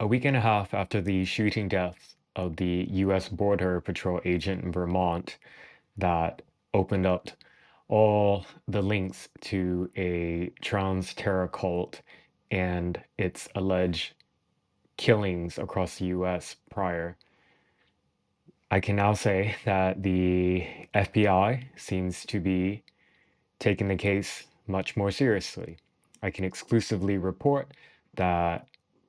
A week and a half after the shooting deaths of the U.S. Border Patrol agent in Vermont that opened up all the links to a trans terror cult and its alleged killings across the U.S. prior, I can now say that the FBI seems to be taking the case much more seriously. I can exclusively report that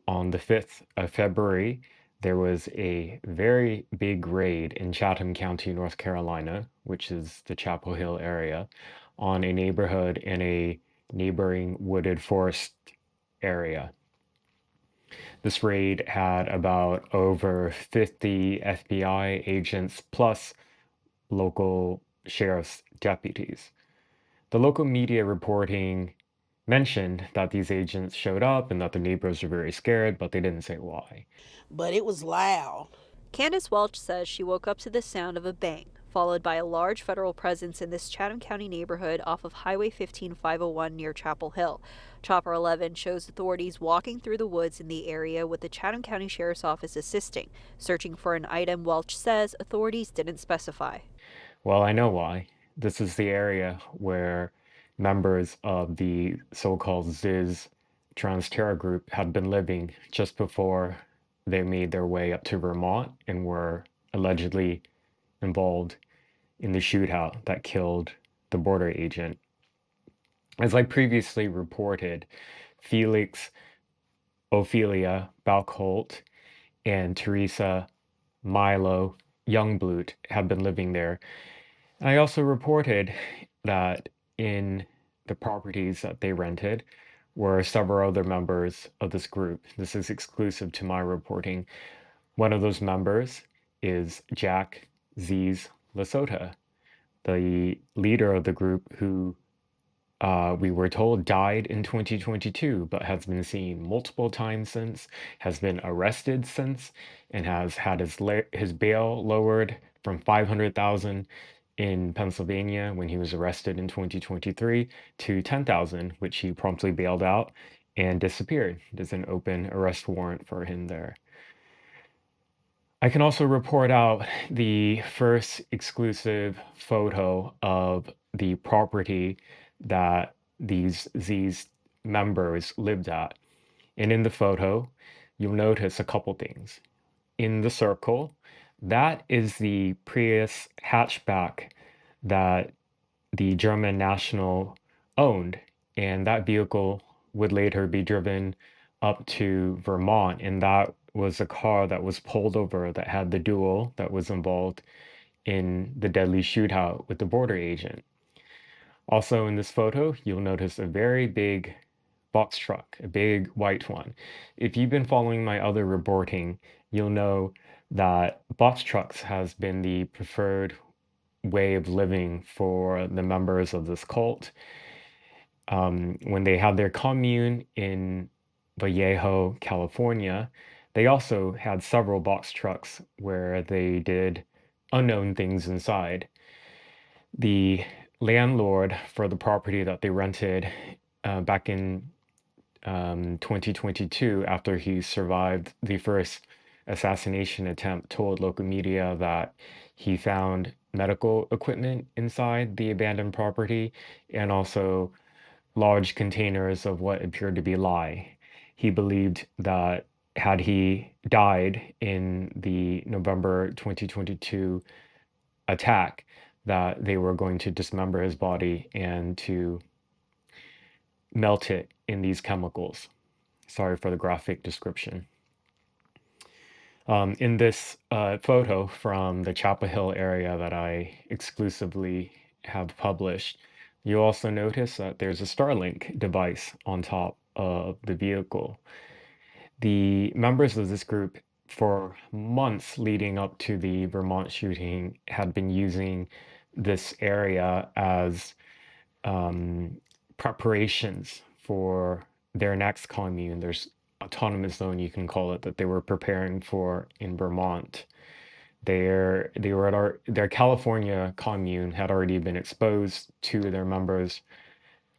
on the 5th of February, there was a very big raid in Chatham County, North Carolina, which is the Chapel Hill area, on a neighborhood in a neighboring wooded forest area. This raid had about over 50 FBI agents plus local sheriff's deputies. The local media reporting mentioned that these agents showed up and that the neighbors were very scared, but they didn't say why. But it was loud. Candace Welch says she woke up to the sound of a bang, followed by a large federal presence in this Chatham County neighborhood off of Highway 15501 near Chapel Hill. Chopper 11 shows authorities walking through the woods in the area with the Chatham County Sheriff's Office assisting, searching for an item Welch says authorities didn't specify. Well, I know why. This is the area where members of the so-called Ziz trans terror group had been living just before they made their way up to Vermont and were allegedly involved in the shootout that killed the border agent. As I previously reported, Felix Ophelia Balkholt and Teresa Milo Youngbloot have been living there. I also reported that in the properties that they rented were several other members of this group. This is exclusive to my reporting. One of those members is Jack Z's Lesota, the leader of the group who we were told died in 2022, but has been seen multiple times since, has been arrested since, and has had his bail lowered from 500,000 in Pennsylvania when he was arrested in 2023 to 10,000, which he promptly bailed out and disappeared. There's an open arrest warrant for him there. I can also report out the first exclusive photo of the property that these members lived at. And in the photo, you'll notice a couple things. In the circle, that is the Prius hatchback that the German national owned, and that vehicle would later be driven up to Vermont, and that was a car that was pulled over that had the duel that was involved in the deadly shootout with the border agent. Also in this photo, you'll notice a very big box truck, a big white one. If you've been following my other reporting, you'll know that box trucks has been the preferred way of living for the members of this cult. When they had their commune in Vallejo, California, they also had several box trucks where they did unknown things inside. The landlord for the property that they rented back in 2022, after he survived the first assassination attempt, told local media that he found medical equipment inside the abandoned property and also large containers of what appeared to be lye. He believed that had he died in the November 2022 attack, that they were going to dismember his body and to melt it in these chemicals. Sorry for the graphic description. In this photo from the Chapel Hill area that I exclusively have published, you also notice that there's a Starlink device on top of the vehicle. The members of this group, for months leading up to the Vermont shooting, had been using this area as preparations for their next commune. There's autonomous zone, you can call it, that they were preparing for in Vermont. Their California commune had already been exposed. Two of their members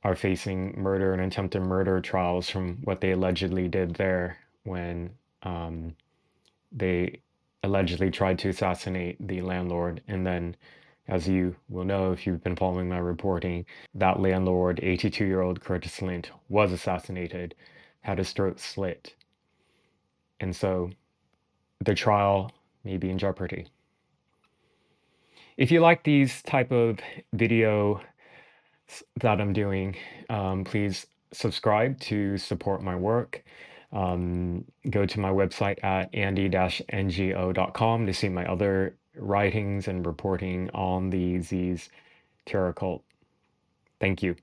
are facing murder and attempted murder trials from what they allegedly did there when They allegedly tried to assassinate the landlord, and then, as you will know if you've been following my reporting, that landlord, 82-year-old Curtis Lint, was assassinated, had his throat slit. And so the trial may be in jeopardy. If you like these type of video that I'm doing, please subscribe to support my work. Go to my website at andy-ngo.com to see my other writings and reporting on the Z's terror cult. Thank you.